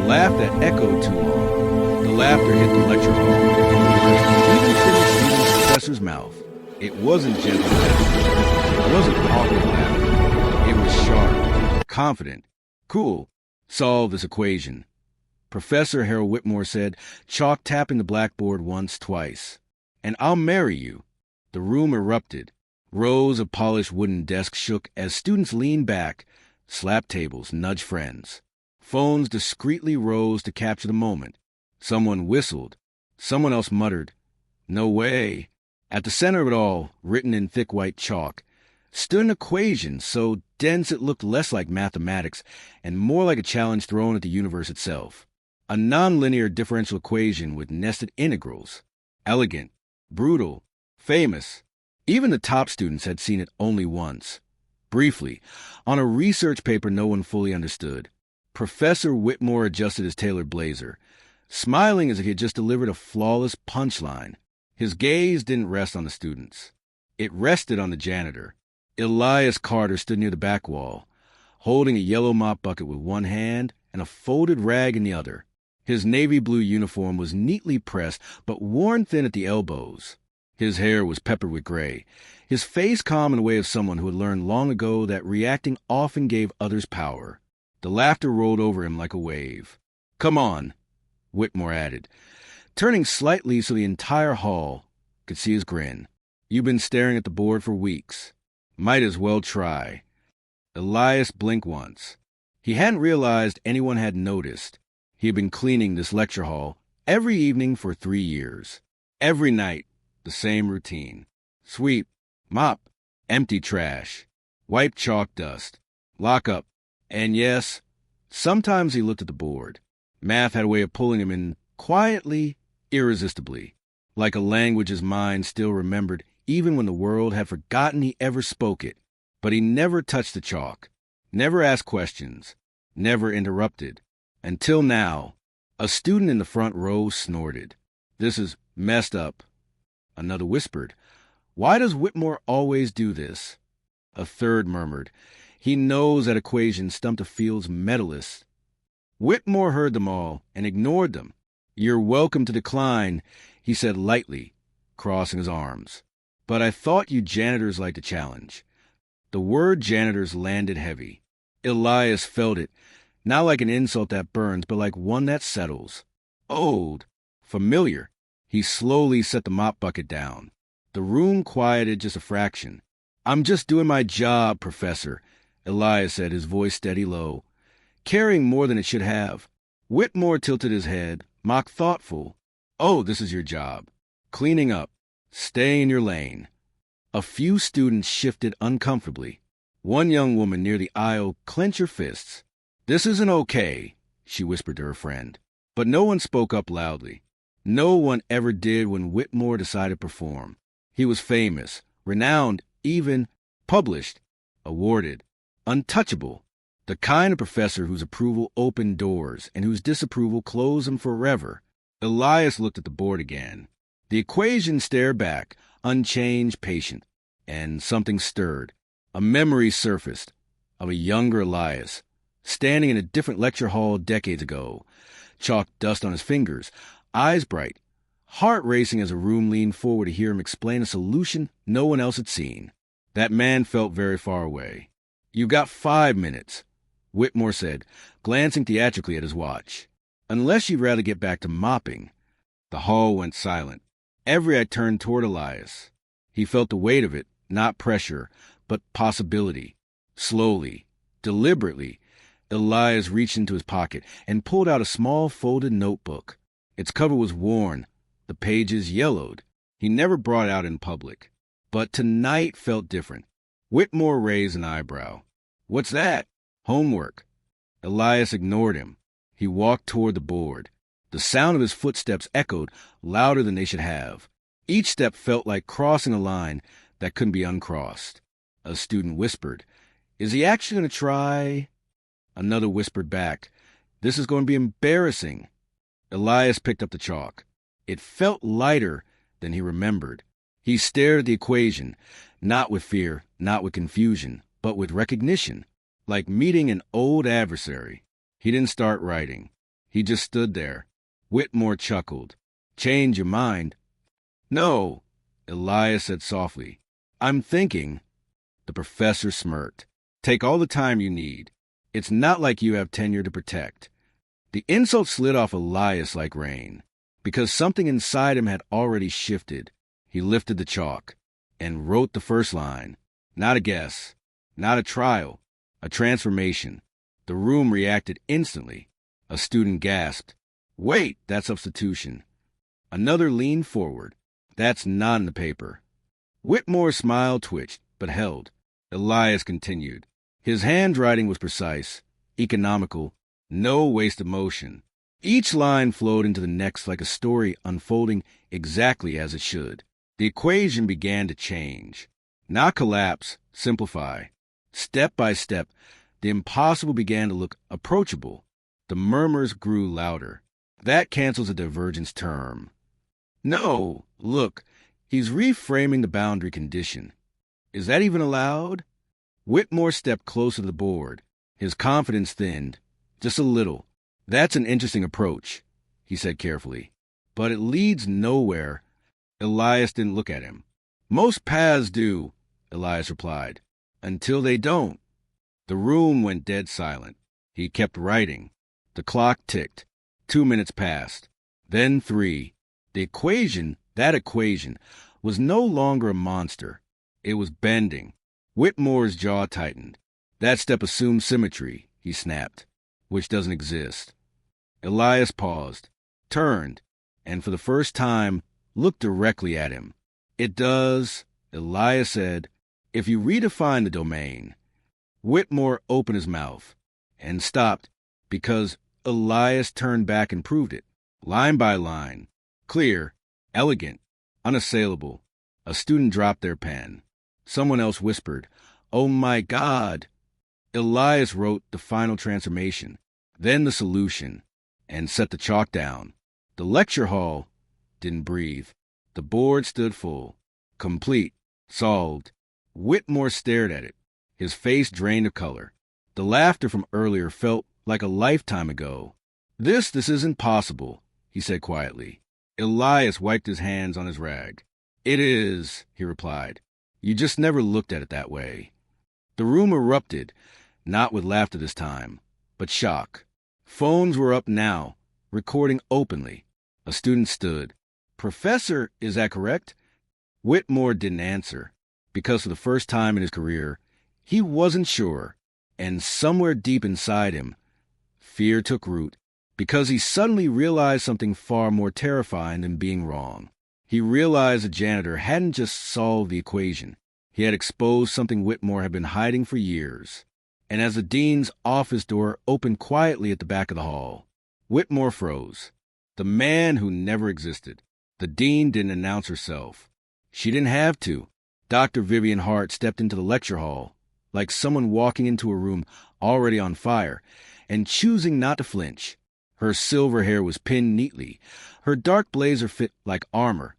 laugh that echoed too long. The laughter hit the lecture hall. Even finished leaving the professor's mouth. It wasn't gentle laughter. It wasn't awkward laughter. It was sharp, confident, cool. Solve this equation. Professor Harold Whitmore said, chalk tapping the blackboard once, twice. And I'll marry you. The room erupted. Rows of polished wooden desks shook as students leaned back, slapped tables, nudged friends. Phones discreetly rose to capture the moment. Someone whistled. Someone else muttered, "No way." At the center of it all, written in thick white chalk, stood an equation so dense it looked less like mathematics and more like a challenge thrown at the universe itself. A nonlinear differential equation with nested integrals. Elegant, brutal, famous. Even the top students had seen it only once. Briefly, on a research paper no one fully understood. Professor Whitmore adjusted his tailored blazer, smiling as if he had just delivered a flawless punchline. His gaze didn't rest on the students. It rested on the janitor. Elias Carter stood near the back wall, holding a yellow mop bucket with one hand and a folded rag in the other. His navy blue uniform was neatly pressed but worn thin at the elbows. His hair was peppered with gray, his face calm in the way of someone who had learned long ago that reacting often gave others power. The laughter rolled over him like a wave. "Come on," Whitmore added, turning slightly so the entire hall could see his grin. "You've been staring at the board for weeks. Might as well try." Elias blinked once. He hadn't realized anyone had noticed. He had been cleaning this lecture hall every evening for 3 years. Every night, the same routine. Sweep, mop, empty trash, wipe chalk dust, lock up. And yes, sometimes he looked at the board. Math had a way of pulling him in quietly, irresistibly, like a language his mind still remembered even when the world had forgotten he ever spoke it. But he never touched the chalk, never asked questions, never interrupted. Until now, a student in the front row snorted. "This is messed up." Another whispered, "Why does Whitmore always do this?" A third murmured, "He knows that equation stumped a field's medalist." Whitmore heard them all and ignored them. "You're welcome to decline," he said lightly, crossing his arms. "But I thought you janitors liked a challenge." The word janitors landed heavy. Elias felt it, not like an insult that burns, but like one that settles. Old, familiar. He slowly set the mop bucket down. The room quieted just a fraction. "I'm just doing my job, Professor," Elias said, his voice steady low, carrying more than it should have. Whitmore tilted his head, mock thoughtful. "Oh, this is your job. Cleaning up. Stay in your lane." A few students shifted uncomfortably. One young woman near the aisle clenched her fists. "This isn't okay," she whispered to her friend. But no one spoke up loudly. No one ever did when Whitmore decided to perform. He was famous, renowned, even published, awarded, untouchable. The kind of professor whose approval opened doors and whose disapproval closed them forever. Elias looked at the board again. The equation stared back, unchanged, patient. And something stirred. A memory surfaced of a younger Elias, standing in a different lecture hall decades ago. Chalk dust on his fingers, eyes bright, heart racing as a room leaned forward to hear him explain a solution no one else had seen. That man felt very far away. "You've got 5 minutes," Whitmore said, glancing theatrically at his watch. "Unless you'd rather get back to mopping." The hall went silent. Every eye turned toward Elias. He felt the weight of it, not pressure, but possibility. Slowly, deliberately, Elias reached into his pocket and pulled out a small folded notebook. Its cover was worn, the pages yellowed. He never brought it out in public. But tonight felt different. Whitmore raised an eyebrow. "What's that?" "Homework." Elias ignored him. He walked toward the board. The sound of his footsteps echoed louder than they should have. Each step felt like crossing a line that couldn't be uncrossed. A student whispered, "Is he actually going to try?" Another whispered back, "This is going to be embarrassing." Elias picked up the chalk. It felt lighter than he remembered. He stared at the equation, not with fear, not with confusion, but with recognition, like meeting an old adversary. He didn't start writing. He just stood there. Whitmore chuckled. Change your mind? No, Elias said softly. I'm thinking. The professor smirked. Take all the time you need. It's not like you have tenure to protect. The insult slid off Elias like rain, because something inside him had already shifted. He lifted the chalk and wrote the first line. Not a guess, not a trial, a transformation. The room reacted instantly. A student gasped. Wait, that's substitution. Another leaned forward. That's not in the paper. Whitmore's smile twitched, but held. Elias continued. His handwriting was precise, economical, no waste of motion. Each line flowed into the next like a story unfolding exactly as it should. The equation began to change. Not collapse, simplify. Step by step, the impossible began to look approachable. The murmurs grew louder. That cancels a divergence term. No, look, he's reframing the boundary condition. Is that even allowed? Whitmore stepped closer to the board. His confidence thinned. Just a little. That's an interesting approach, he said carefully. But it leads nowhere. Elias didn't look at him. Most paths do, Elias replied. Until they don't. The room went dead silent. He kept writing. The clock ticked. 2 minutes passed. Then 3. The equation, that equation, was no longer a monster. It was bending. Whitmore's jaw tightened. That step assumed symmetry, he snapped, which doesn't exist. Elias paused, turned, and for the first time looked directly at him. It does, Elias said, if you redefine the domain. Whitmore opened his mouth and stopped because Elias turned back and proved it, line by line, clear, elegant, unassailable. A student dropped their pen. Someone else whispered, "Oh my God!" Elias wrote the final transformation, then the solution, and set the chalk down. The lecture hall didn't breathe. The board stood full, complete, solved. Whitmore stared at it, his face drained of color. The laughter from earlier felt like a lifetime ago. This isn't possible," he said quietly. Elias wiped his hands on his rag. "It is," he replied. "You just never looked at it that way." The room erupted, not with laughter this time, but shock. Phones were up now, recording openly. A student stood. "Professor, is that correct?" Whitmore didn't answer, because for the first time in his career, he wasn't sure, and somewhere deep inside him, fear took root, because he suddenly realized something far more terrifying than being wrong. He realized the janitor hadn't just solved the equation. He had exposed something Whitmore had been hiding for years. And as the dean's office door opened quietly at the back of the hall, Whitmore froze. The man who never existed. The dean didn't announce herself. She didn't have to. Dr. Vivian Hart stepped into the lecture hall, like someone walking into a room already on fire, and choosing not to flinch. Her silver hair was pinned neatly. Her dark blazer fit like armor.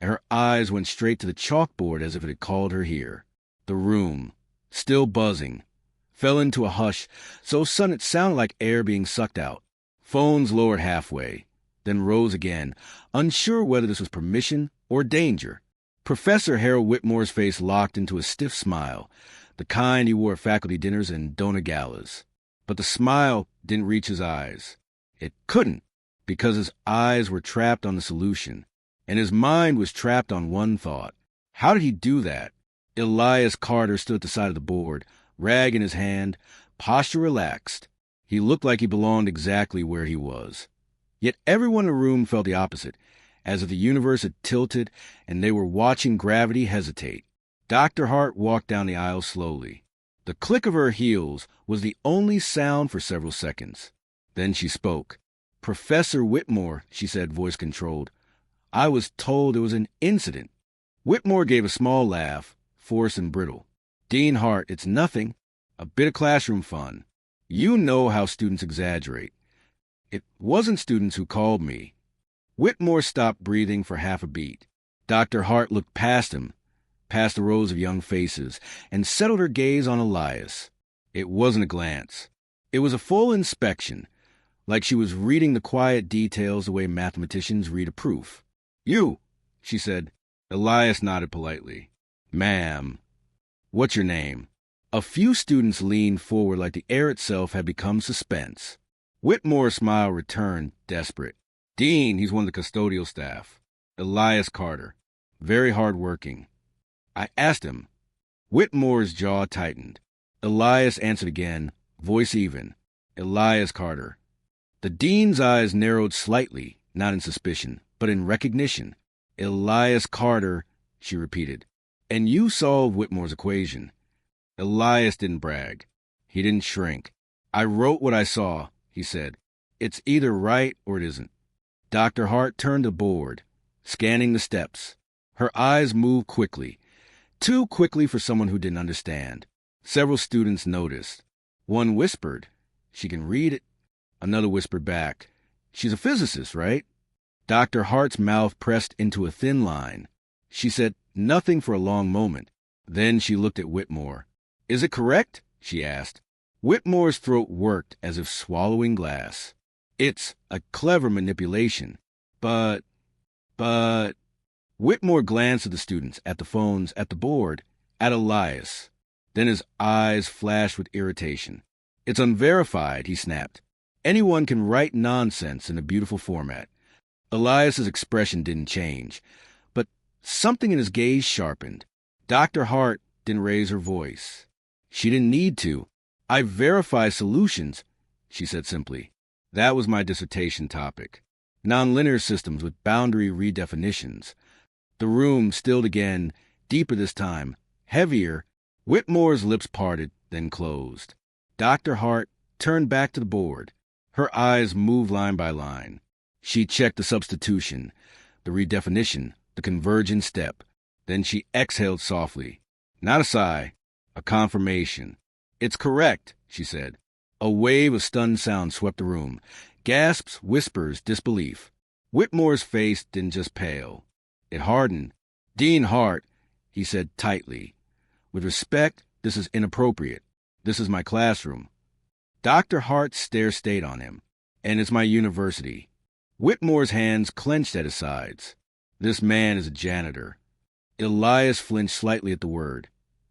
And her eyes went straight to the chalkboard as if it had called her here. The room, still buzzing, fell into a hush so sudden it sounded like air being sucked out. Phones lowered halfway, then rose again, unsure whether this was permission or danger. Professor Harold Whitmore's face locked into a stiff smile, the kind he wore at faculty dinners and donor galas. But the smile didn't reach his eyes. It couldn't, because his eyes were trapped on the solution, and his mind was trapped on one thought. How did he do that? Elias Carter stood at the side of the board, rag in his hand, posture relaxed. He looked like he belonged exactly where he was. Yet everyone in the room felt the opposite, as if the universe had tilted and they were watching gravity hesitate. Dr. Hart walked down the aisle slowly. The click of her heels was the only sound for several seconds. Then she spoke. "Professor Whitmore," she said, voice controlled. "I was told it was an incident." Whitmore gave a small laugh, forced and brittle. "Dean Hart, it's nothing. A bit of classroom fun. You know how students exaggerate. It wasn't students who called me." Whitmore stopped breathing for half a beat. Dr. Hart looked past him, past the rows of young faces, and settled her gaze on Elias. It wasn't a glance. It was a full inspection. like she was reading the quiet details the way mathematicians read a proof. "You," she said. Elias nodded politely. "Ma'am, what's your name?" A few students leaned forward like the air itself had become suspense. Whitmore's smile returned, desperate. "Dean, he's one of the custodial staff. Elias Carter. Very hard-working." I asked him. Whitmore's jaw tightened. Elias answered again, voice even. "Elias Carter." The dean's eyes narrowed slightly, not in suspicion, but in recognition. "Elias Carter," she repeated. "And you solved Whitmore's equation." Elias didn't brag. He didn't shrink. "I wrote what I saw," he said. "It's either right or it isn't." Dr. Hart turned to the board, scanning the steps. Her eyes moved quickly, too quickly for someone who didn't understand. Several students noticed. One whispered, "She can read it." Another whispered back, "She's a physicist, right?" Dr. Hart's mouth pressed into a thin line. She said nothing for a long moment. Then she looked at Whitmore. "Is it correct?" she asked. Whitmore's throat worked as if swallowing glass. "It's a clever manipulation. But... Whitmore glanced at the students, at the phones, at the board, at Elias. Then his eyes flashed with irritation. "It's unverified," he snapped. "Anyone can write nonsense in a beautiful format." Elias's expression didn't change, but something in his gaze sharpened. Dr. Hart didn't raise her voice. She didn't need to. "I verify solutions," she said simply. "That was my dissertation topic. Nonlinear systems with boundary redefinitions." The room stilled again, deeper this time, heavier. Whitmore's lips parted, then closed. Dr. Hart turned back to the board. Her eyes moved line by line. She checked the substitution, the redefinition, the convergent step. Then she exhaled softly. Not a sigh, a confirmation. "It's correct," she said. A wave of stunned sound swept the room. Gasps, whispers, disbelief. Whitmore's face didn't just pale. It hardened. "Dean Hart," he said tightly. "With respect, this is inappropriate. This is my classroom." Dr. Hart's stare stayed on him. "And it's my university." Whitmore's hands clenched at his sides. "This man is a janitor." Elias flinched slightly at the word.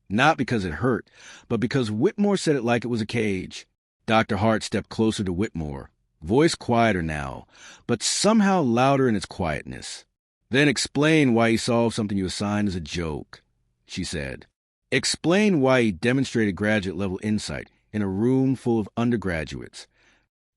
Not because it hurt, but because Whitmore said it like it was a cage. Dr. Hart stepped closer to Whitmore, voice quieter now, but somehow louder in its quietness. "Then explain why he solved something you assigned as a joke," she said. "Explain why he demonstrated graduate-level insight in a room full of undergraduates."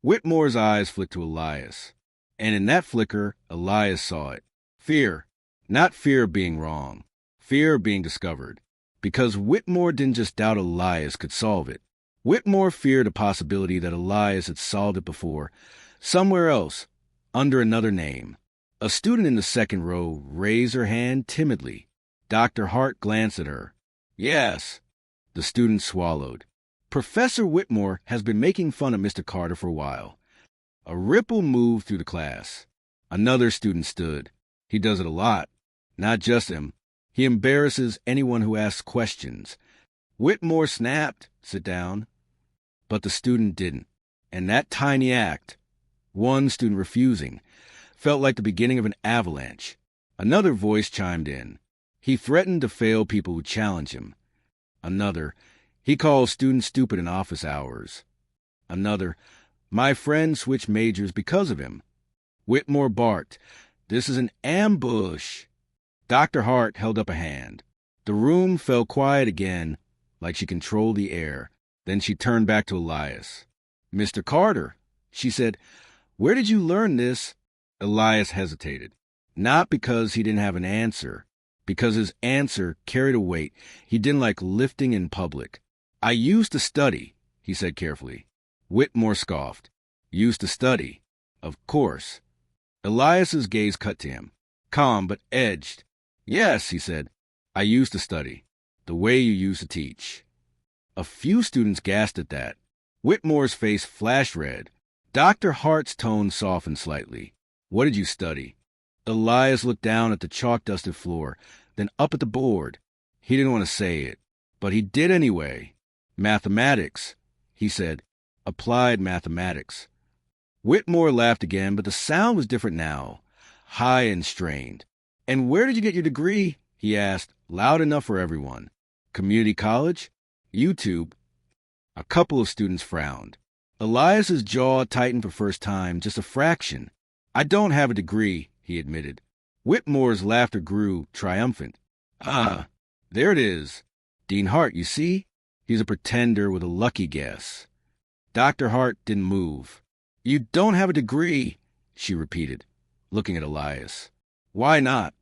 Whitmore's eyes flicked to Elias. And in that flicker, Elias saw it. Fear. Not fear of being wrong. Fear of being discovered. Because Whitmore didn't just doubt Elias could solve it. Whitmore feared a possibility that Elias had solved it before, somewhere else, under another name. A student in the second row raised her hand timidly. Dr. Hart glanced at her. "Yes." The student swallowed. "Professor Whitmore has been making fun of Mr. Carter for a while." A ripple moved through the class. Another student stood. "He does it a lot. Not just him. He embarrasses anyone who asks questions." Whitmore snapped, "Sit down." But the student didn't. And that tiny act, one student refusing, felt like the beginning of an avalanche. Another voice chimed in. He threatened to fail people who challenge him. Another, he calls students stupid in office hours. Another, my friend switched majors because of him. Whitmore barked, "This is an ambush." Dr. Hart held up a hand. The room fell quiet again, like she controlled the air. Then she turned back to Elias. "Mr. Carter," she said, "where did you learn this?" Elias hesitated. Not because he didn't have an answer, because his answer carried a weight he didn't like lifting in public. "I used to study," he said carefully. Whitmore scoffed. "Used to study? Of course." Elias's gaze cut to him, calm but edged. "Yes," he said, "I used to study, the way you used to teach." A few students gasped at that. Whitmore's face flashed red. Dr. Hart's tone softened slightly. "What did you study?" Elias looked down at the chalk-dusted floor, then up at the board. He didn't want to say it, but he did anyway. "Mathematics," he said. "Applied mathematics." Whitmore laughed again, but the sound was different now, high and strained. "And where did you get your degree?" he asked, loud enough for everyone. "Community college? YouTube?" A couple of students frowned. Elias's jaw tightened for first time, just a fraction. "I don't have a degree," he admitted. Whitmore's laughter grew, triumphant. "Ah, there it is. Dean Hart, you see? He's a pretender with a lucky guess." Dr. Hart didn't move. "You don't have a degree," she repeated, looking at Elias. "Why not?"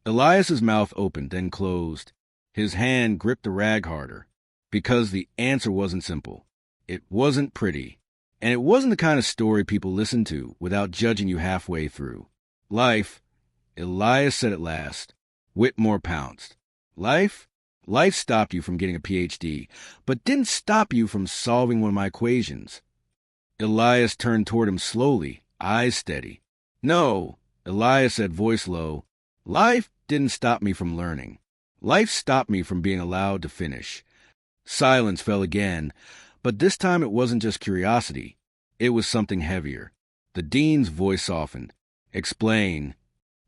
Elias's mouth opened, then closed. His hand gripped the rag harder. Because the answer wasn't simple. It wasn't pretty. And it wasn't the kind of story people listen to without judging you halfway through. "Life," Elias said at last. Whitmore pounced. "Life? Life stopped you from getting a PhD, but didn't stop you from solving one of my equations." Elias turned toward him slowly, eyes steady. "No," Elias said, voice low. "Life didn't stop me from learning. Life stopped me from being allowed to finish." Silence fell again, but this time it wasn't just curiosity. It was something heavier. The dean's voice softened. "Explain."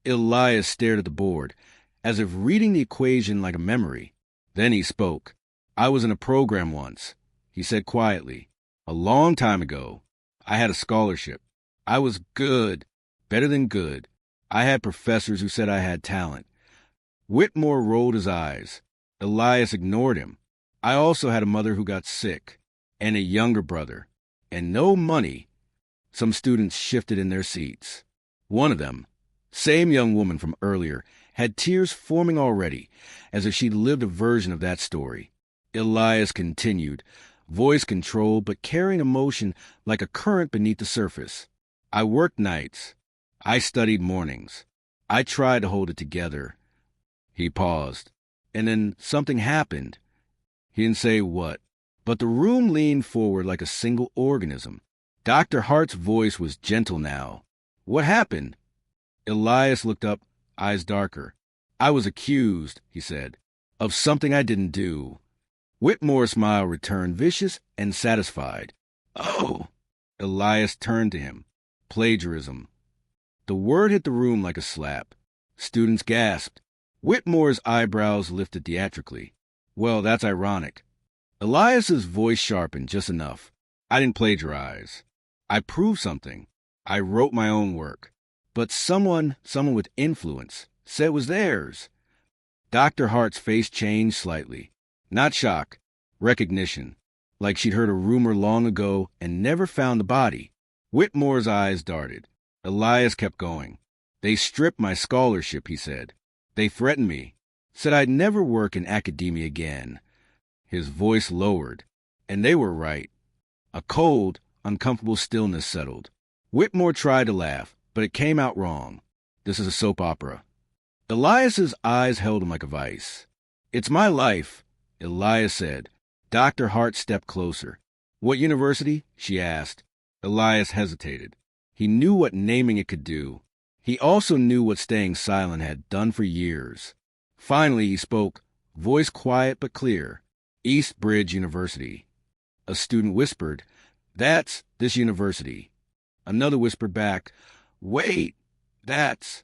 Elias stared at the board, as if reading the equation like a memory. Then he spoke. "I was in a program once," he said quietly. "A long time ago. I had a scholarship. I was good, better than good. I had professors who said I had talent." Whitmore rolled his eyes. Elias ignored him. "I also had a mother who got sick, and a younger brother, and no money." Some students shifted in their seats. One of them, same young woman from earlier, had tears forming already, as if she'd lived a version of that story. Elias continued, voice controlled but carrying emotion like a current beneath the surface. "I worked nights. I studied mornings. I tried to hold it together." He paused. "And then something happened." He didn't say what, but the room leaned forward like a single organism. Dr. Hart's voice was gentle now. "What happened?" Elias looked up, eyes darker. "I was accused," he said, "of something I didn't do." Whitmore's smile returned, vicious and satisfied. "Oh!" Elias turned to him. "Plagiarism." The word hit the room like a slap. Students gasped. Whitmore's eyebrows lifted theatrically. "Well, that's ironic." Elias's voice sharpened just enough. "I didn't plagiarize. I proved something. I wrote my own work. But someone with influence, said it was theirs." Dr. Hart's face changed slightly. Not shock, recognition, like she'd heard a rumor long ago and never found the body. Whitmore's eyes darted. Elias kept going. "They stripped my scholarship," he said. "They threatened me. Said I'd never work in academia again." His voice lowered. And they were right. A cold, uncomfortable stillness settled. Whitmore tried to laugh, but it came out wrong. "This is a soap opera." Elias's eyes held him like a vice. "It's my life," Elias said. Dr. Hart stepped closer. "What university?" she asked. Elias hesitated. He knew what naming it could do. He also knew what staying silent had done for years. Finally, he spoke, voice quiet but clear. "East Bridge University." A student whispered, "That's this university." Another whispered back, "Wait, that's..."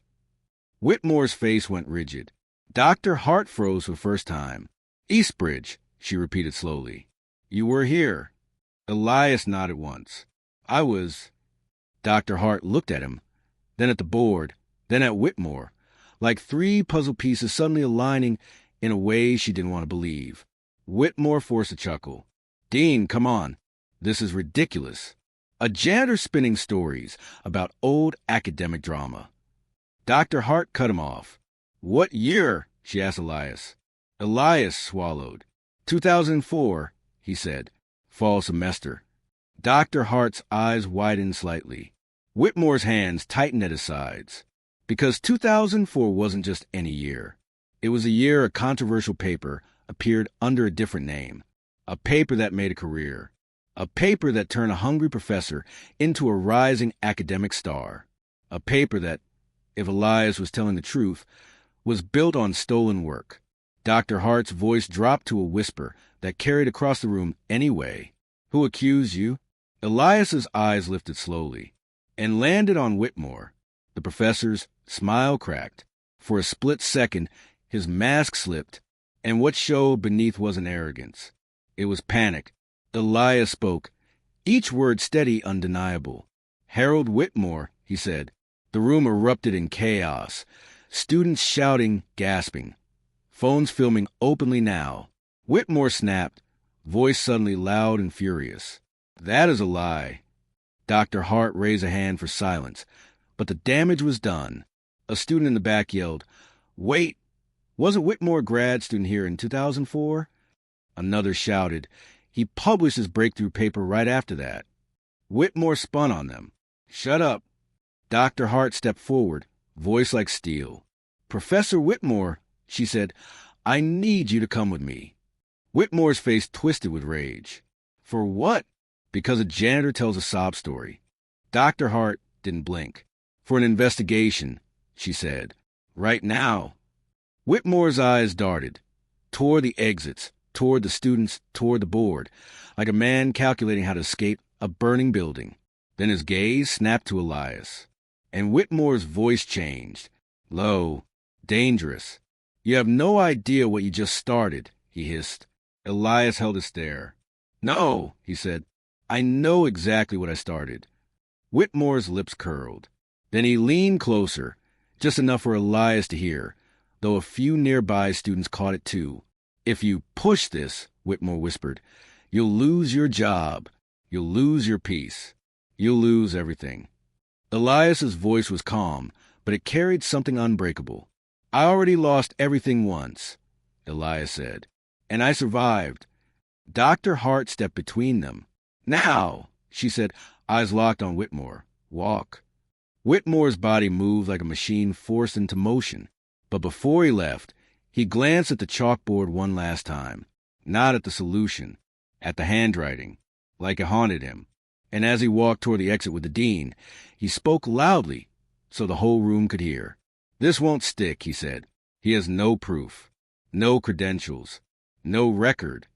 Whitmore's face went rigid. Dr. Hart froze for the first time. "East Bridge," she repeated slowly. "You were here." Elias nodded once. "I was..." Dr. Hart looked at him, then at the board, then at Whitmore, like three puzzle pieces suddenly aligning in a way she didn't want to believe. Whitmore forced a chuckle. "Dean, come on. This is ridiculous. A janitor spinning stories about old academic drama." Dr. Hart cut him off. "What year?" she asked Elias. Elias swallowed. 2004, he said. "Fall semester." Dr. Hart's eyes widened slightly. Whitmore's hands tightened at his sides. Because 2004 wasn't just any year. It was a year a controversial paper appeared under a different name. A paper that made a career. A paper that turned a hungry professor into a rising academic star. A paper that, if Elias was telling the truth, was built on stolen work. Dr. Hart's voice dropped to a whisper that carried across the room anyway. "Who accused you?" Elias's eyes lifted slowly. and landed on Whitmore. The professor's smile cracked. For a split second, his mask slipped, and what showed beneath wasn't arrogance. It was panic. Elias spoke, each word steady, undeniable. "Harold Whitmore," he said. The room erupted in chaos. Students shouting, gasping. Phones filming openly now. Whitmore snapped, voice suddenly loud and furious. "That is a lie." Dr. Hart raised a hand for silence, but the damage was done. A student in the back yelled, "Wait! Wasn't Whitmore a grad student here in 2004? Another shouted, "He published his breakthrough paper right after that." Whitmore spun on them. "Shut up." Dr. Hart stepped forward, voice like steel. "Professor Whitmore," she said, "I need you to come with me." Whitmore's face twisted with rage. "For what?" "Because a janitor tells a sob story." Dr. Hart didn't blink. "For an investigation," she said. "Right now." Whitmore's eyes darted, toward the exits, toward the students, toward the board, like a man calculating how to escape a burning building. Then his gaze snapped to Elias, and Whitmore's voice changed, low, dangerous. "You have no idea what you just started," he hissed. Elias held his stare. "No," he said. "I know exactly what I started." Whitmore's lips curled. Then he leaned closer, just enough for Elias to hear, though a few nearby students caught it too. "If you push this," Whitmore whispered, "you'll lose your job. You'll lose your peace. You'll lose everything." Elias's voice was calm, but it carried something unbreakable. "I already lost everything once," Elias said, "and I survived." Dr. Hart stepped between them. "Now," she said, eyes locked on Whitmore. "Walk." Whitmore's body moved like a machine forced into motion. But before he left, he glanced at the chalkboard one last time, not at the solution, at the handwriting, like it haunted him. And as he walked toward the exit with the dean, he spoke loudly so the whole room could hear. "This won't stick," he said. "He has no proof, no credentials, no record."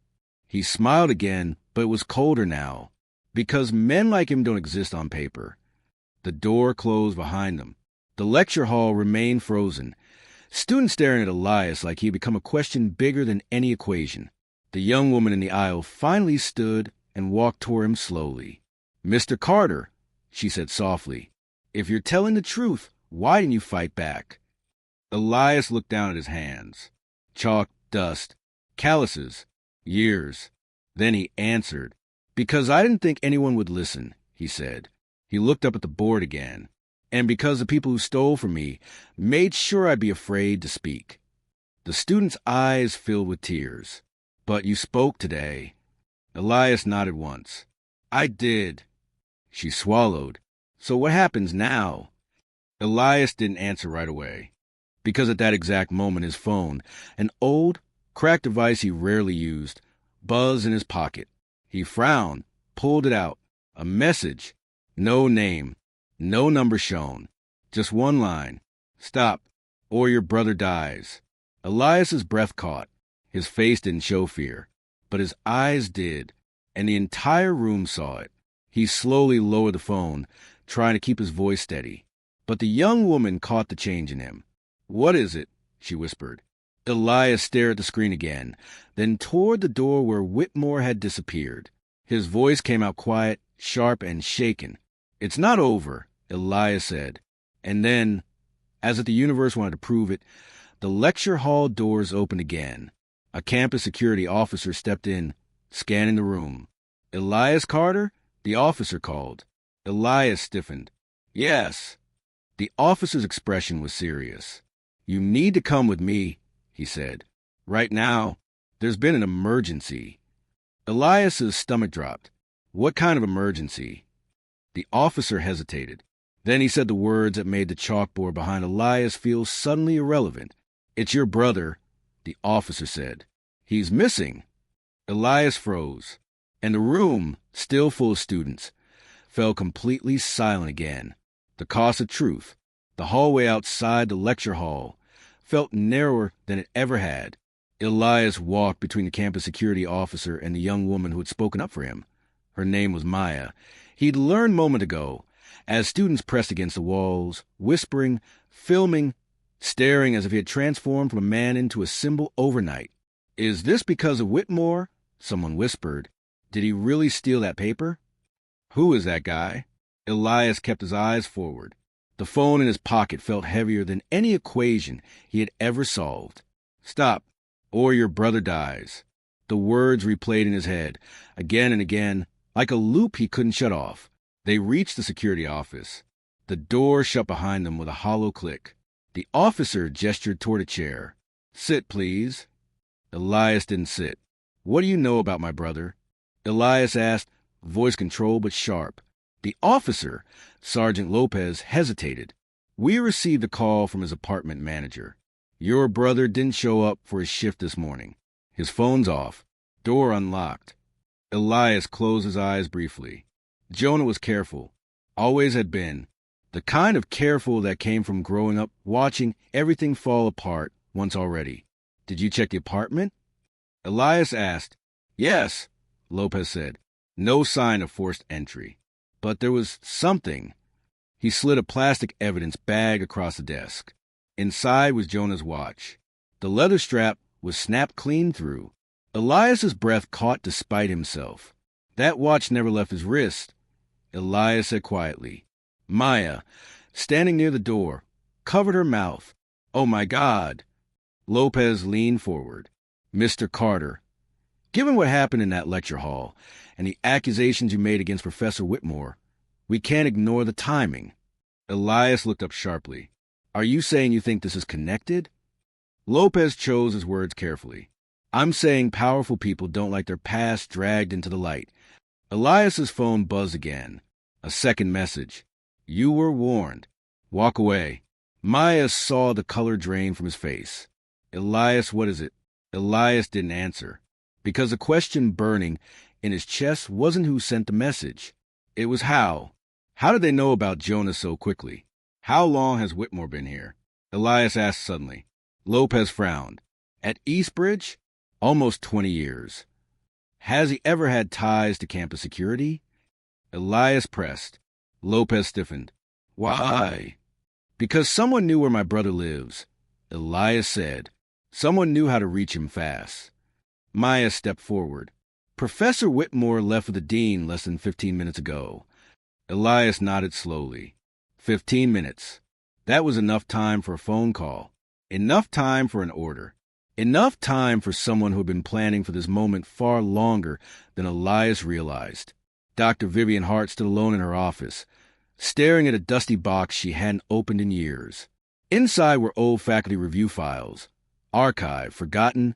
He smiled again, but it was colder now, because men like him don't exist on paper. The door closed behind them. The lecture hall remained frozen, students staring at Elias like he had become a question bigger than any equation. The young woman in the aisle finally stood and walked toward him slowly. "Mr. Carter," she said softly, "if you're telling the truth, why didn't you fight back?" Elias looked down at his hands. Chalk, dust, calluses, years. Then he answered. "Because I didn't think anyone would listen," he said. He looked up at the board again. "And because the people who stole from me made sure I'd be afraid to speak." The student's eyes filled with tears. "But you spoke today." Elias nodded once. "I did." She swallowed. "So what happens now?" Elias didn't answer right away, because at that exact moment his phone, an old, cracked device he rarely used, buzzed in his pocket. He frowned, pulled it out. A message. No name. No number shown. Just one line. "Stop, or your brother dies." Elias's breath caught. His face didn't show fear, but his eyes did, and the entire room saw it. He slowly lowered the phone, trying to keep his voice steady. But the young woman caught the change in him. "What is it?" she whispered. Elias stared at the screen again, then toward the door where Whitmore had disappeared. His voice came out quiet, sharp, and shaken. "It's not over," Elias said. And then, as if the universe wanted to prove it, the lecture hall doors opened again. A campus security officer stepped in, scanning the room. "Elias Carter?" the officer called. Elias stiffened. "Yes." The officer's expression was serious. "You need to come with me," he said. "Right now. There's been an emergency." Elias's stomach dropped. "What kind of emergency?" The officer hesitated. Then he said the words that made the chalkboard behind Elias feel suddenly irrelevant. "It's your brother," the officer said. "He's missing." Elias froze, and the room, still full of students, fell completely silent again. The cost of truth, the hallway outside the lecture hall, felt narrower than it ever had. Elias walked between the campus security officer and the young woman who had spoken up for him. Her name was Maya. He'd learned a moment ago, as students pressed against the walls, whispering, filming, staring as if he had transformed from a man into a symbol overnight. "Is this because of Whitmore?" someone whispered. "Did he really steal that paper?" "Who is that guy?" Elias kept his eyes forward. The phone in his pocket felt heavier than any equation he had ever solved. "Stop, or your brother dies." The words replayed in his head, again and again, like a loop he couldn't shut off. They reached the security office. The door shut behind them with a hollow click. The officer gestured toward a chair. "Sit, please." Elias didn't sit. "What do you know about my brother?" Elias asked, voice controlled but sharp. The officer, Sergeant Lopez, hesitated. "We received a call from his apartment manager. Your brother didn't show up for his shift this morning. His phone's off. Door unlocked." Elias closed his eyes briefly. Jonah was careful. Always had been. The kind of careful that came from growing up watching everything fall apart once already. "Did you check the apartment?" Elias asked. "Yes," Lopez said. No sign of forced entry. But there was something. He slid a plastic evidence bag across the desk. Inside was Jonah's watch. The leather strap was snapped clean through. Elias's breath caught despite himself. That watch never left his wrist. Elias said quietly. Maya, standing near the door, covered her mouth. "Oh, my God." Lopez leaned forward. "Mr. Carter, given what happened in that lecture hall and the accusations you made against Professor Whitmore, we can't ignore the timing." Elias looked up sharply. "Are you saying you think this is connected?" Lopez chose his words carefully. "I'm saying powerful people don't like their past dragged into the light." Elias's phone buzzed again. A second message. "You were warned. Walk away." Maya saw the color drain from his face. "Elias, what is it?" Elias didn't answer, because the question burning in his chest wasn't who sent the message. It was how. How did they know about Jonah so quickly? "How long has Whitmore been here?" Elias asked suddenly. Lopez frowned. "At Eastbridge? Almost 20 years. Has he ever had ties to campus security?" Elias pressed. Lopez stiffened. "Why?" "Because someone knew where my brother lives," Elias said. "Someone knew how to reach him fast." Maya stepped forward. "Professor Whitmore left with the dean less than 15 minutes ago." Elias nodded slowly. 15 minutes. That was enough time for a phone call. Enough time for an order. Enough time for someone who had been planning for this moment far longer than Elias realized. Dr. Vivian Hart stood alone in her office, staring at a dusty box she hadn't opened in years. Inside were old faculty review files, archived, forgotten,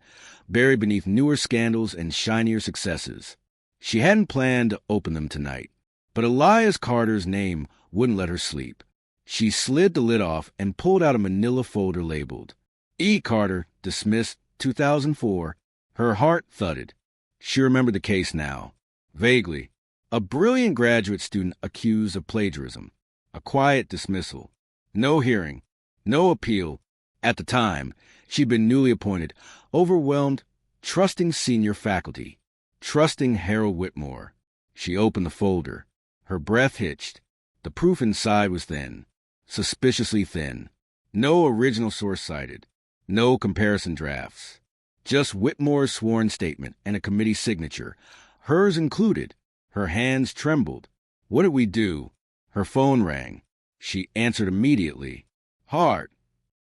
buried beneath newer scandals and shinier successes. She hadn't planned to open them tonight, but Elias Carter's name wouldn't let her sleep. She slid the lid off and pulled out a manila folder labeled E. Carter, dismissed 2004. Her heart thudded. She remembered the case now. Vaguely. A brilliant graduate student accused of plagiarism. A quiet dismissal. No hearing. No appeal. At the time, she'd been newly appointed, overwhelmed, trusting senior faculty. Trusting Harold Whitmore. She opened the folder. Her breath hitched. The proof inside was thin. Suspiciously thin. No original source cited. No comparison drafts. Just Whitmore's sworn statement and a committee signature, hers included. Her hands trembled. What did we do? Her phone rang. She answered immediately. "Hart."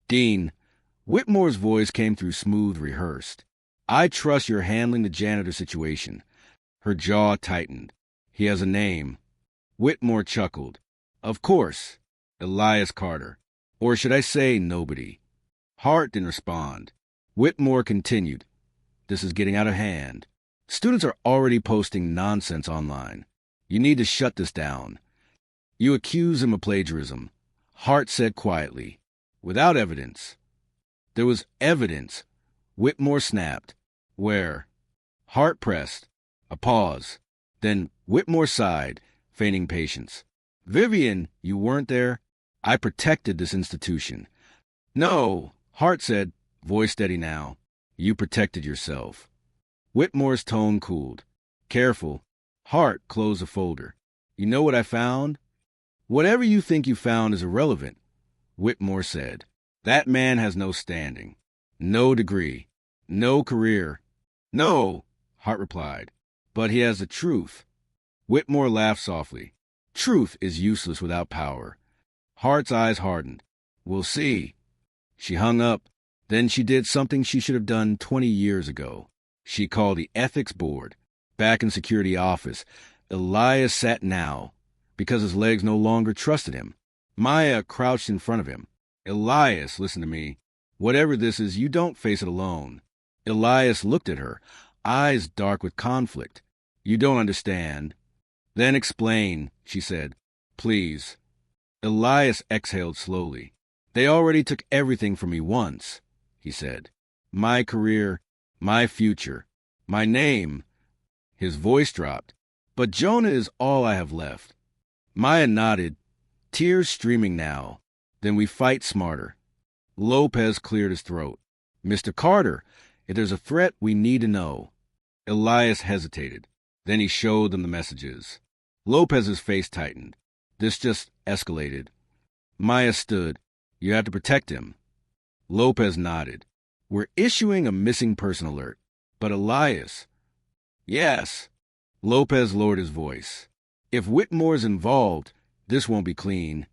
"Dean." Whitmore's voice came through smooth, rehearsed. "I trust you're handling the janitor situation." Her jaw tightened. "He has a name." Whitmore chuckled. "Of course. Elias Carter. Or should I say nobody?" Hart didn't respond. Whitmore continued. "This is getting out of hand. Students are already posting nonsense online. You need to shut this down." "You accuse him of plagiarism," Hart said quietly. "Without evidence." "There was evidence." Whitmore snapped. "Where?" Hart pressed. A pause. Then Whitmore sighed, feigning patience. "Vivian, you weren't there. I protected this institution." "No," Hart said, voice steady now. "You protected yourself." Whitmore's tone cooled. "Careful." Hart closed the folder. "You know what I found?" Whatever you think you found is irrelevant, Whitmore said. That man has no standing, no degree, no career. No, Hart replied, but he has the truth. Whitmore laughed softly. Truth is useless without power. Hart's eyes hardened. We'll see. She hung up. Then she did something she should have done 20 years ago. She called the ethics board. Back in security office, Elias sat now because his legs no longer trusted him. Maya crouched in front of him. Elias, listen to me. Whatever this is, you don't face it alone. Elias looked at her, eyes dark with conflict. You don't understand. Then explain, she said. Please. Elias exhaled slowly. They already took everything from me once, he said. My career, my future, my name. His voice dropped. But Jonah is all I have left. Maya nodded, tears streaming now. Then we fight smarter. Lopez cleared his throat. Mr. Carter, if there's a threat, we need to know. Elias hesitated. Then he showed them the messages. Lopez's face tightened. This just escalated. Maya stood. You have to protect him. Lopez nodded. We're issuing a missing person alert. But Elias... Yes. Lopez lowered his voice. If Whitmore's involved, this won't be clean.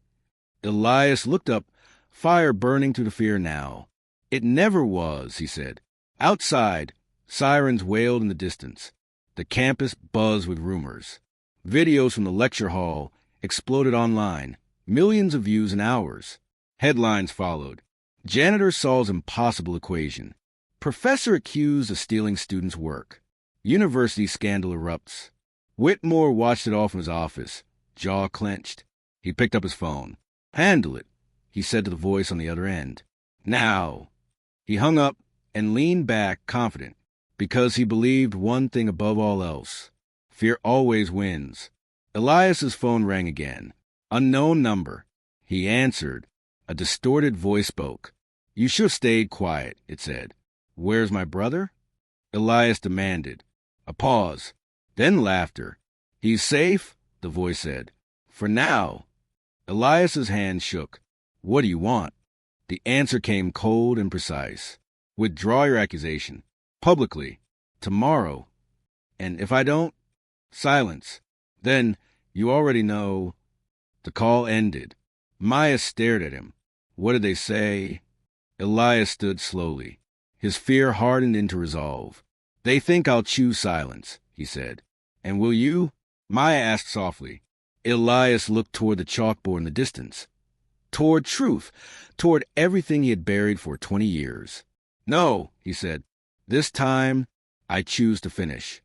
Elias looked up, fire burning through the fear now. It never was, he said. Outside, sirens wailed in the distance. The campus buzzed with rumors. Videos from the lecture hall exploded online, millions of views in hours. Headlines followed. Janitor solves impossible equation. Professor accused of stealing students' work. University scandal erupts. Whitmore watched it all from his office, jaw clenched. He picked up his phone. Handle it, he said to the voice on the other end. Now. He hung up and leaned back, confident, because he believed one thing above all else. Fear always wins. Elias's phone rang again. Unknown number. He answered. A distorted voice spoke. You should have stayed quiet, it said. Where's my brother? Elias demanded. A pause. Then laughter. He's safe, the voice said. For now. Elias's hand shook. What do you want? The answer came cold and precise. Withdraw your accusation. Publicly. Tomorrow. And if I don't? Silence. Then, you already know. The call ended. Maya stared at him. What did they say? Elias stood slowly. His fear hardened into resolve. They think I'll choose silence, he said. And will you? Maya asked softly. Elias looked toward the chalkboard in the distance. Toward truth. Toward everything he had buried for 20 years. No, he said. This time, I choose to finish.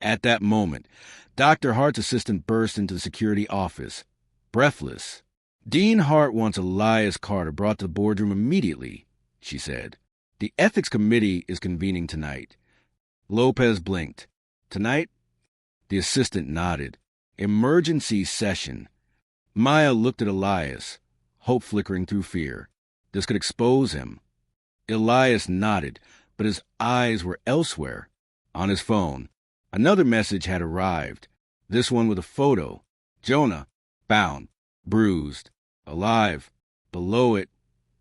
At that moment, Dr. Hart's assistant burst into the security office, breathless. Dean Hart wants Elias Carter brought to the boardroom immediately, she said. The ethics committee is convening tonight. Lopez blinked. Tonight? The assistant nodded. Emergency session. Maya looked at Elias, hope flickering through fear. This could expose him. Elias nodded, but his eyes were elsewhere. On his phone, another message had arrived, this one with a photo. Jonah, bound, bruised, alive. Below it,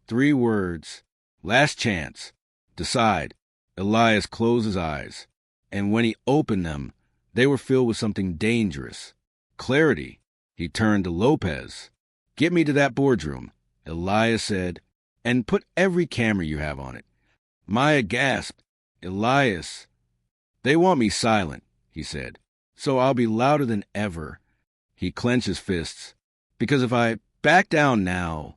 3 words. Last chance. Decide. Elias closed his eyes, and when he opened them, they were filled with something dangerous. Clarity. He turned to Lopez. Get me to that boardroom, Elias said, and put every camera you have on it. Maya gasped. Elias. They want me silent, he said, so I'll be louder than ever. He clenched his fists. Because if I back down now,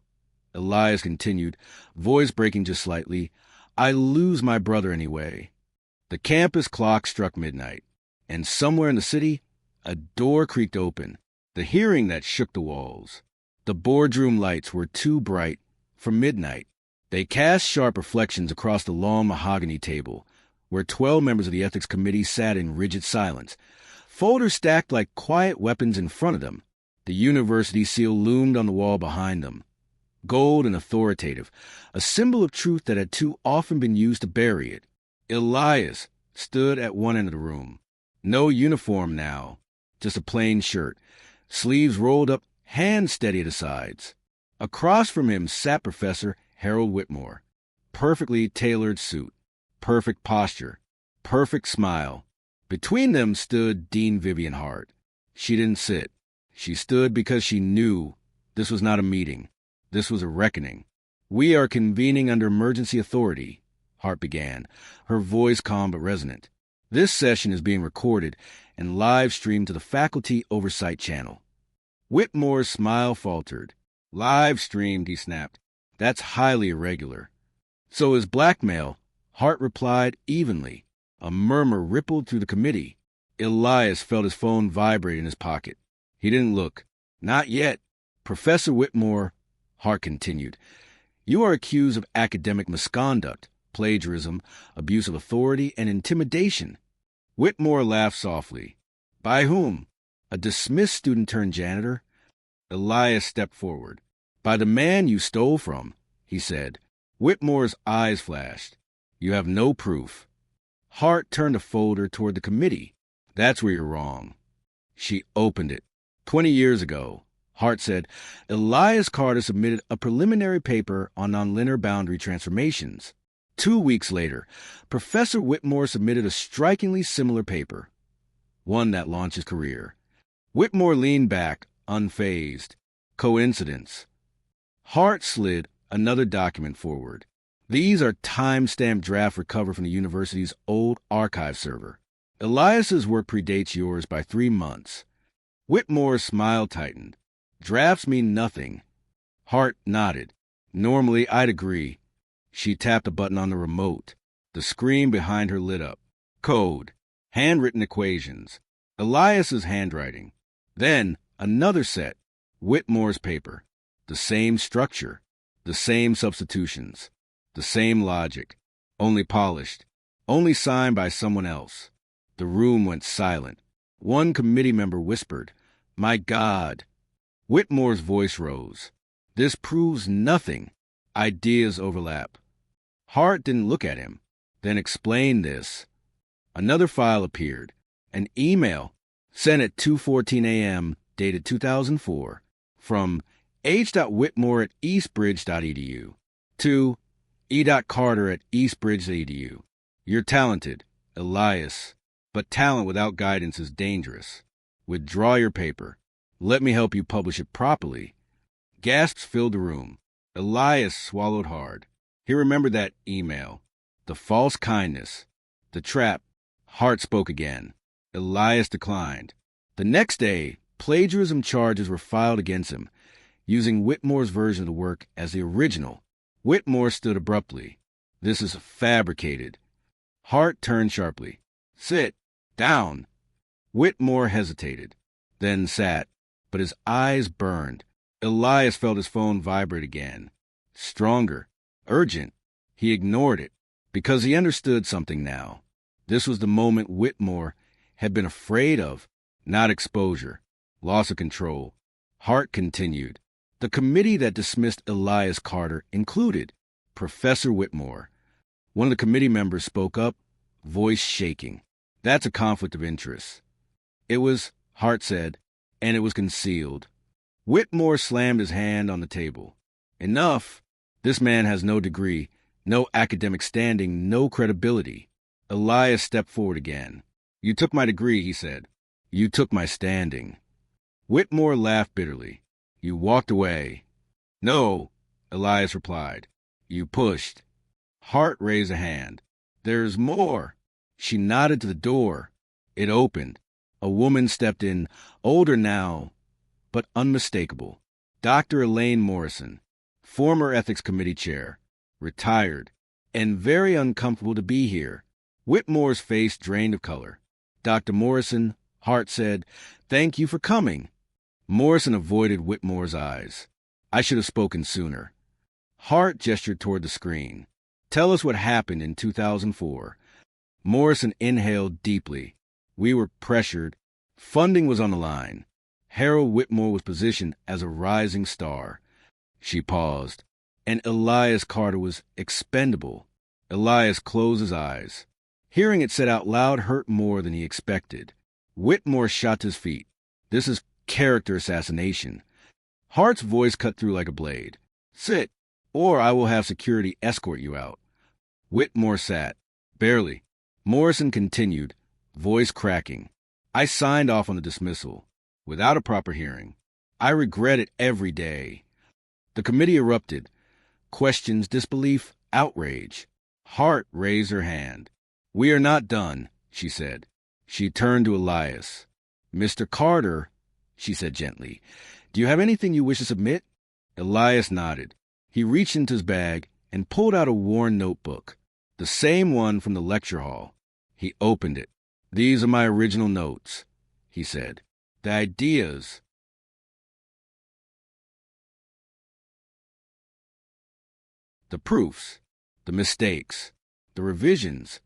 Elias continued, voice breaking just slightly, I lose my brother anyway. The campus clock struck midnight, and somewhere in the city, a door creaked open, the hearing that shook the walls. The boardroom lights were too bright for midnight. They cast sharp reflections across the long mahogany table, where 12 members of the ethics committee sat in rigid silence, folders stacked like quiet weapons in front of them. The university seal loomed on the wall behind them, gold and authoritative, a symbol of truth that had too often been used to bury it. Elias stood at one end of the room. No uniform now, just a plain shirt, sleeves rolled up hands steady at his sides. Across from him sat Professor Harold Whitmore. Perfectly tailored suit, perfect posture, perfect smile. Between them stood Dean Vivian Hart. She didn't sit. She stood because she knew this was not a meeting. This was a reckoning. "We are convening under emergency authority," Hart began, her voice calm but resonant. "This session is being recorded and live-streamed to the Faculty Oversight Channel." Whitmore's smile faltered. "Live-streamed," he snapped. "That's highly irregular." "So is blackmail," Hart replied evenly. A murmur rippled through the committee. Elias felt his phone vibrate in his pocket. He didn't look. "Not yet." "Professor Whitmore," Hart continued, "you are accused of academic misconduct, plagiarism, abuse of authority, and intimidation." Whitmore laughed softly. "By whom?" "A dismissed student turned janitor." Elias stepped forward. "By the man you stole from," he said. Whitmore's eyes flashed. "You have no proof." Hart turned a folder toward the committee. "That's where you're wrong." She opened it. 20 years ago, Hart said, Elias Carter submitted a preliminary paper on nonlinear boundary transformations. 2 weeks later, Professor Whitmore submitted a strikingly similar paper, one that launched his career. Whitmore leaned back, unfazed. Coincidence. Hart slid another document forward. "These are time-stamped drafts recovered from the university's old archive server. Elias's work predates yours by 3 months. Whitmore's smile tightened. "Drafts mean nothing." Hart nodded. "Normally, I'd agree." She tapped a button on the remote. The screen behind her lit up. Code. Handwritten equations. Elias's handwriting. Then, another set. Whitmore's paper. The same structure. The same substitutions. The same logic. Only polished. Only signed by someone else. The room went silent. One committee member whispered, "My God." Whitmore's voice rose. "This proves nothing. Ideas overlap." Hart didn't look at him. "Then explain this." Another file appeared. An email sent at 2:14 a.m., dated 2004, from h.whitmore@eastbridge.edu to e.carter@eastbridge.edu. "You're talented, Elias, but talent without guidance is dangerous. Withdraw your paper. Let me help you publish it properly." Gasps filled the room. Elias swallowed hard. He remembered that email. The false kindness. The trap. Hart spoke again. Elias declined. The next day, plagiarism charges were filed against him, using Whitmore's version of the work as the original. Whitmore stood abruptly. "This is fabricated." Hart turned sharply. "Sit down." Whitmore hesitated, then sat, but his eyes burned. Elias felt his phone vibrate again. Stronger, urgent. He ignored it, because he understood something now. This was the moment Whitmore had been afraid of, not exposure, loss of control. Hart continued. The committee that dismissed Elias Carter included Professor Whitmore. One of the committee members spoke up, voice shaking. "That's a conflict of interest." "It was," Hart said, "and it was concealed." Whitmore slammed his hand on the table. "Enough. This man has no degree, no academic standing, no credibility." Elias stepped forward again. "You took my degree," he said. "You took my standing." Whitmore laughed bitterly. "You walked away." "No," Elias replied. "You pushed." Hart raised a hand. "There's more." She nodded to the door. It opened. A woman stepped in, older now, but unmistakable. Dr. Elaine Morrison, former Ethics Committee chair, retired, and very uncomfortable to be here. Whitmore's face drained of color. "Dr. Morrison," Hart said, "thank you for coming." Morrison avoided Whitmore's eyes. "I should have spoken sooner." Hart gestured toward the screen. "Tell us what happened in 2004. Morrison inhaled deeply. We were pressured. Funding was on the line. Harold Whitmore was positioned as a rising star. She paused. And Elias Carter was expendable. Elias closed his eyes. Hearing it said out loud hurt more than he expected. Whitmore shot to his feet. "This is character assassination." Hart's voice cut through like a blade. Sit, or I will have security escort you out. Whitmore sat. Barely. Morrison continued, voice cracking. I signed off on the dismissal, without a proper hearing. I regret it every day. The committee erupted. Questions, disbelief, outrage. Hart raised her hand. We are not done, she said. She turned to Elias. Mr. Carter, she said gently, do you have anything you wish to submit? Elias nodded. He reached into his bag and pulled out a worn notebook, the same one from the lecture hall. He opened it. These are my original notes, he said. The ideas. The proofs, the mistakes, the revisions.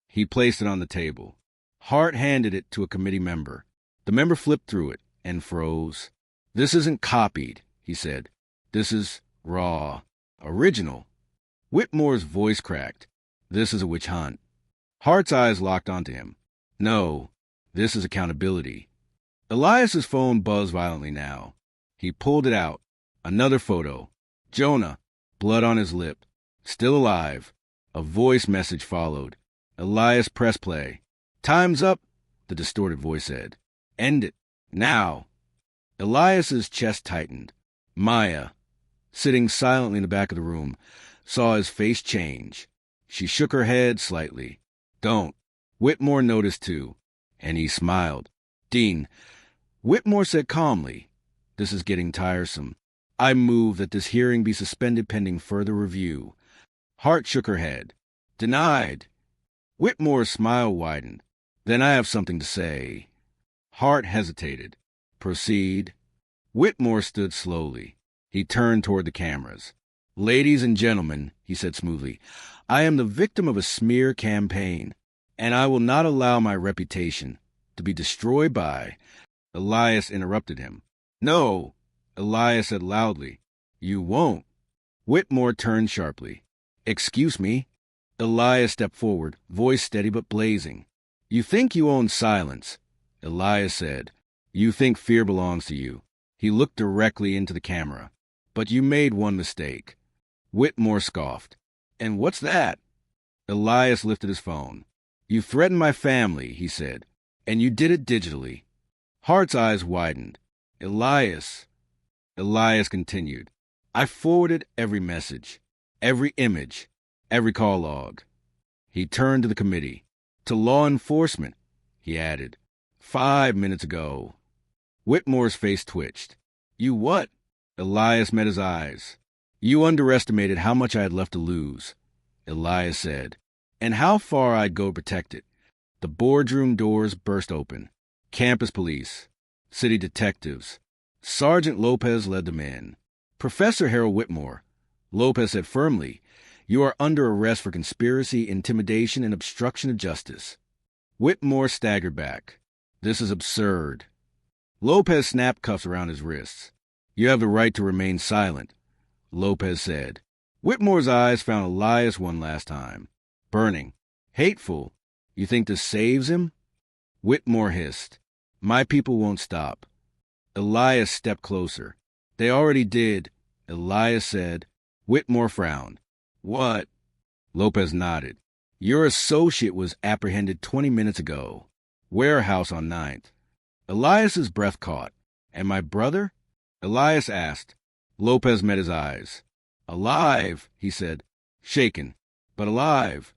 He placed it on the table. Hart handed it to a committee member. The member flipped through it and froze. This isn't copied, he said. This is raw, original. Whitmore's voice cracked. This is a witch hunt. Hart's eyes locked onto him. No, this is accountability. Elias's phone buzzed violently now. He pulled it out. Another photo. Jonah, blood on his lip. Still alive. A voice message followed. Elias pressed play. Time's up, the distorted voice said. End it. Now. Elias's chest tightened. Maya, sitting silently in the back of the room, saw his face change. She shook her head slightly. Don't. Whitmore noticed too, and he smiled. Dean, Whitmore said calmly, this is getting tiresome. I move that this hearing be suspended pending further review. Hart shook her head. Denied. Whitmore's smile widened. Then I have something to say. Hart hesitated. Proceed. Whitmore stood slowly. He turned toward the cameras. Ladies and gentlemen, he said smoothly, I am the victim of a smear campaign, and I will not allow my reputation to be destroyed by... Elias interrupted him. No, Elias said loudly. You won't. Whitmore turned sharply. Excuse me. Elias stepped forward, voice steady but blazing. You think you own silence, Elias said. You think fear belongs to you. He looked directly into the camera. But you made one mistake. Whitmore scoffed. And what's that? Elias lifted his phone. You threatened my family, he said, and you did it digitally. Hart's eyes widened. Elias continued. I forwarded every message, every image, every call log. He turned to the committee. To law enforcement, he added. 5 minutes ago. Whitmore's face twitched. You what? Elias met his eyes. You underestimated how much I had left to lose, Elias said, and how far I'd go to protect it. The boardroom doors burst open. Campus police, city detectives. Sergeant Lopez led them in. Professor Harold Whitmore, Lopez said firmly, you are under arrest for conspiracy, intimidation, and obstruction of justice. Whitmore staggered back. This is absurd. Lopez snapped cuffs around his wrists. You have the right to remain silent, Lopez said. Whitmore's eyes found Elias one last time. Burning. Hateful. You think this saves him? Whitmore hissed. My people won't stop. Elias stepped closer. They already did, Elias said. Whitmore frowned. What? Lopez nodded. Your associate was apprehended 20 minutes ago. Warehouse on 9th. Elias's breath caught. And my brother? Elias asked. Lopez met his eyes. Alive, he said. Shaken, but alive.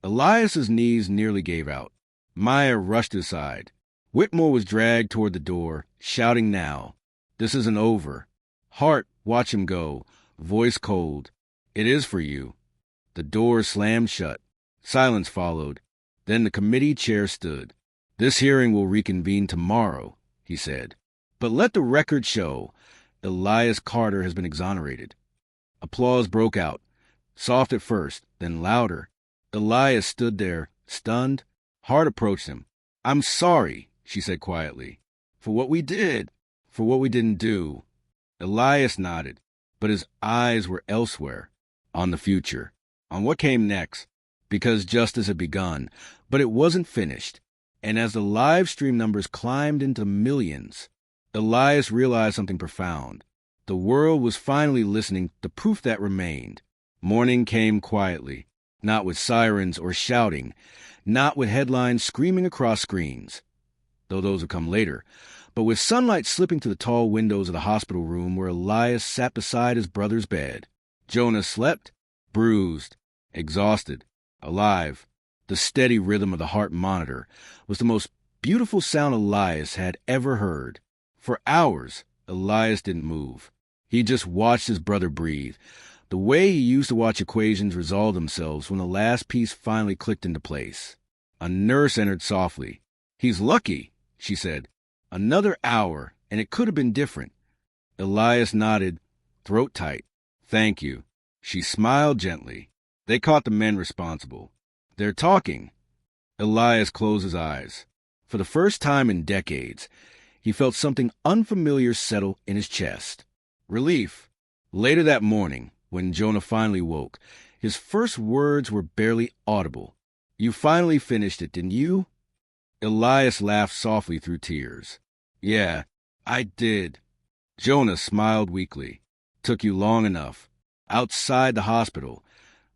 Elias's knees nearly gave out. Maya rushed to his side. Whitmore was dragged toward the door, shouting now. This isn't over. Hart, watch him go. Voice cold. It is for you. The door slammed shut. Silence followed. Then the committee chair stood. This hearing will reconvene tomorrow, he said. But let the record show Elias Carter has been exonerated. Applause broke out. Soft at first, then louder. Elias stood there, stunned. Hart approached him. I'm sorry, she said quietly, for what we did, for what we didn't do. Elias nodded, but his eyes were elsewhere, on the future, on what came next, because justice had begun, but it wasn't finished. And as the live stream numbers climbed into millions, Elias realized something profound. The world was finally listening to proof that remained. Morning came quietly, not with sirens or shouting, not with headlines screaming across screens, though those would come later, but with sunlight slipping through the tall windows of the hospital room where Elias sat beside his brother's bed. Jonah slept, bruised, exhausted, alive. The steady rhythm of the heart monitor was the most beautiful sound Elias had ever heard. For hours, Elias didn't move. He just watched his brother breathe, the way he used to watch equations resolve themselves when the last piece finally clicked into place. A nurse entered softly. "He's lucky," she said. "Another hour, and it could have been different." Elias nodded, throat tight. "Thank you." She smiled gently. They caught the men responsible. "They're talking." Elias closed his eyes. For the first time in decades, he felt something unfamiliar settle in his chest. Relief. Later that morning, when Jonah finally woke, his first words were barely audible. "You finally finished it, didn't you?" Elias laughed softly through tears. "Yeah, I did." Jonah smiled weakly. "Took you long enough." Outside the hospital,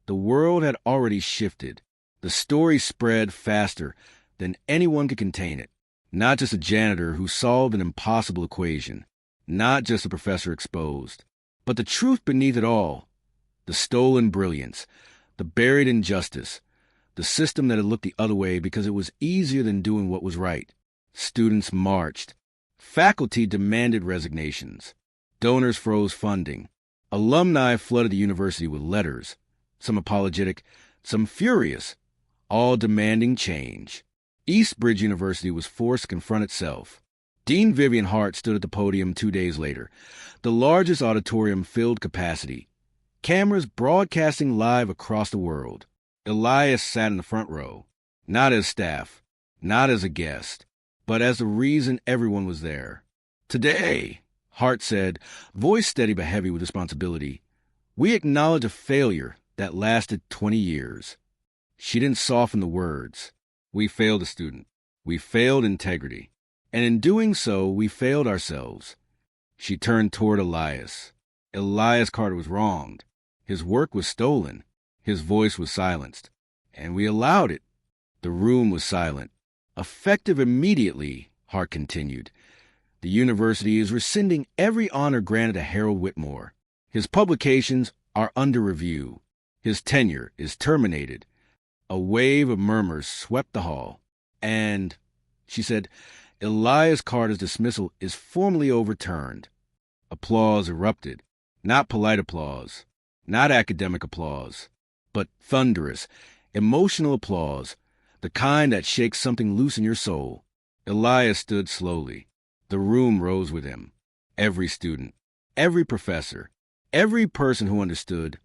the world had already shifted. The story spread faster than anyone could contain it. Not just a janitor who solved an impossible equation, not just a professor exposed, but the truth beneath it all, the stolen brilliance, the buried injustice, the system that had looked the other way because it was easier than doing what was right. Students marched. Faculty demanded resignations. Donors froze funding. Alumni flooded the university with letters, some apologetic, some furious, all demanding change. Eastbridge University was forced to confront itself. Dean Vivian Hart stood at the podium 2 days later. The largest auditorium filled capacity. Cameras broadcasting live across the world. Elias sat in the front row, not as staff, not as a guest, but as the reason everyone was there. "Today," Hart said, voice steady but heavy with responsibility, "we acknowledge a failure that lasted 20 years. She didn't soften the words. We failed a student. We failed integrity. And in doing so, we failed ourselves. She turned toward Elias. Elias Carter was wronged. His work was stolen. His voice was silenced. And we allowed it. The room was silent. Effective immediately, Hart continued. The university is rescinding every honor granted to Harold Whitmore. His publications are under review. His tenure is terminated. A wave of murmurs swept the hall. And, she said, Elias Carter's dismissal is formally overturned. Applause erupted. Not polite applause. Not academic applause. But thunderous, emotional applause. The kind that shakes something loose in your soul. Elias stood slowly. The room rose with him. Every student, every professor, every person who understood.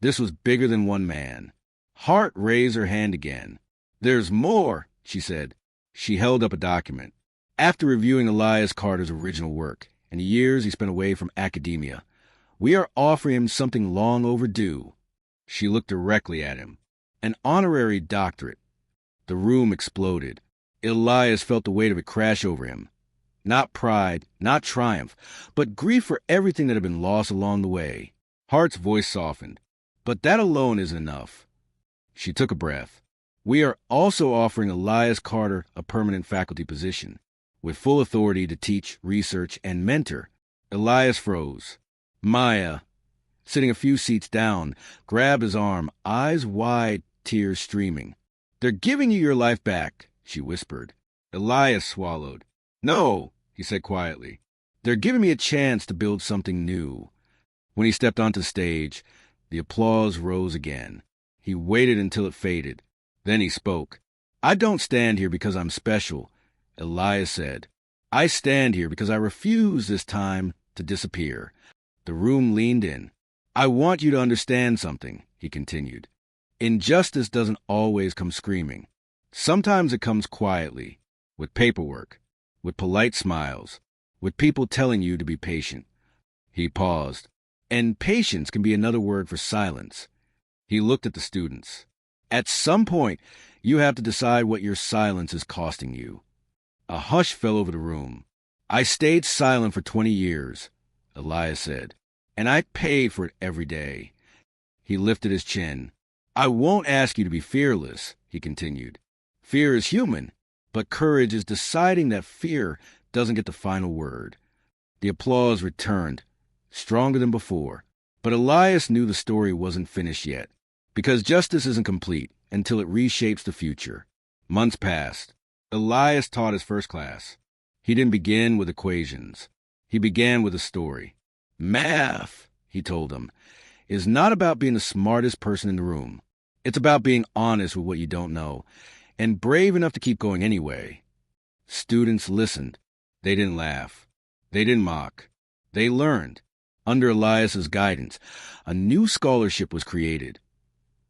This was bigger than one man. Hart raised her hand again. "There's more," she said. She held up a document. After reviewing Elias Carter's original work and the years he spent away from academia, we are offering him something long overdue. She looked directly at him. An honorary doctorate. The room exploded. Elias felt the weight of it crash over him. Not pride, not triumph, but grief for everything that had been lost along the way. Hart's voice softened. But that alone isn't enough. She took a breath. We are also offering Elias Carter a permanent faculty position, with full authority to teach, research, and mentor. Elias froze. Maya, sitting a few seats down, grabbed his arm, eyes wide, tears streaming. "They're giving you your life back," she whispered. Elias swallowed. "No," he said quietly. "They're giving me a chance to build something new." When he stepped onto the stage, the applause rose again. He waited until it faded. Then he spoke. "I don't stand here because I'm special," Elias said. "I stand here because I refuse this time to disappear." The room leaned in. "I want you to understand something," he continued. "Injustice doesn't always come screaming. Sometimes it comes quietly, with paperwork, with polite smiles, with people telling you to be patient." He paused. "And patience can be another word for silence." He looked at the students. "At some point, you have to decide what your silence is costing you." A hush fell over the room. "I stayed silent for 20 years. Elias said. And I paid for it every day. He lifted his chin. I won't ask you to be fearless, he continued. Fear is human, but courage is deciding that fear doesn't get the final word. The applause returned, stronger than before. But Elias knew the story wasn't finished yet, because justice isn't complete until it reshapes the future. Months passed. Elias taught his first class. He didn't begin with equations. He began with a story. Math, he told them, is not about being the smartest person in the room. It's about being honest with what you don't know, and brave enough to keep going anyway. Students listened. They didn't laugh. They didn't mock. They learned. Under Elias's guidance, a new scholarship was created.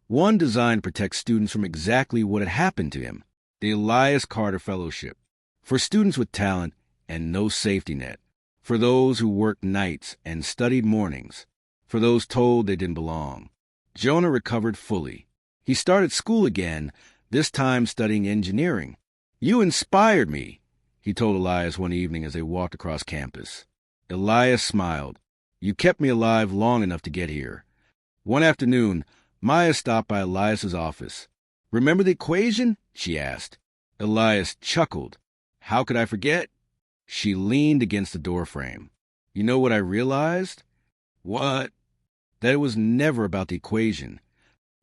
One designed to protect students from exactly what had happened to him, the Elias Carter Fellowship, for students with talent and no safety net, for those who worked nights and studied mornings, for those told they didn't belong. Jonah recovered fully. He started school again, this time studying engineering. You inspired me, he told Elias one evening as they walked across campus. Elias smiled. You kept me alive long enough to get here. One afternoon, Maya stopped by Elias's office. Remember the equation? She asked. Elias chuckled. How could I forget? She leaned against the doorframe. You know what I realized? What? That it was never about the equation.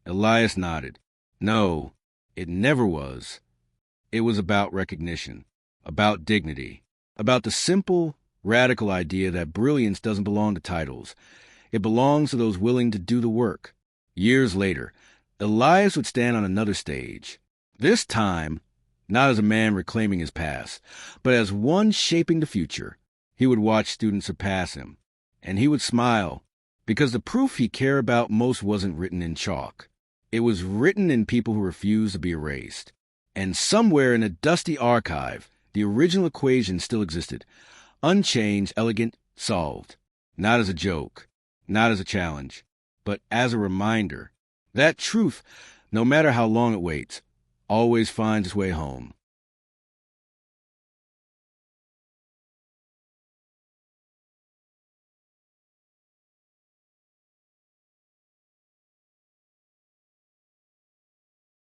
Elias nodded. No, it never was. It was about recognition, about dignity, about the simple, radical idea that brilliance doesn't belong to titles. It belongs to those willing to do the work. Years later, Elias would stand on another stage. This time, not as a man reclaiming his past, but as one shaping the future. He would watch students surpass him, and he would smile, because the proof he cared about most wasn't written in chalk. It was written in people who refused to be erased. And somewhere in a dusty archive, the original equation still existed. Unchanged, elegant, solved. Not as a joke, not as a challenge, but as a reminder. That truth, no matter how long it waits, always finds its way home.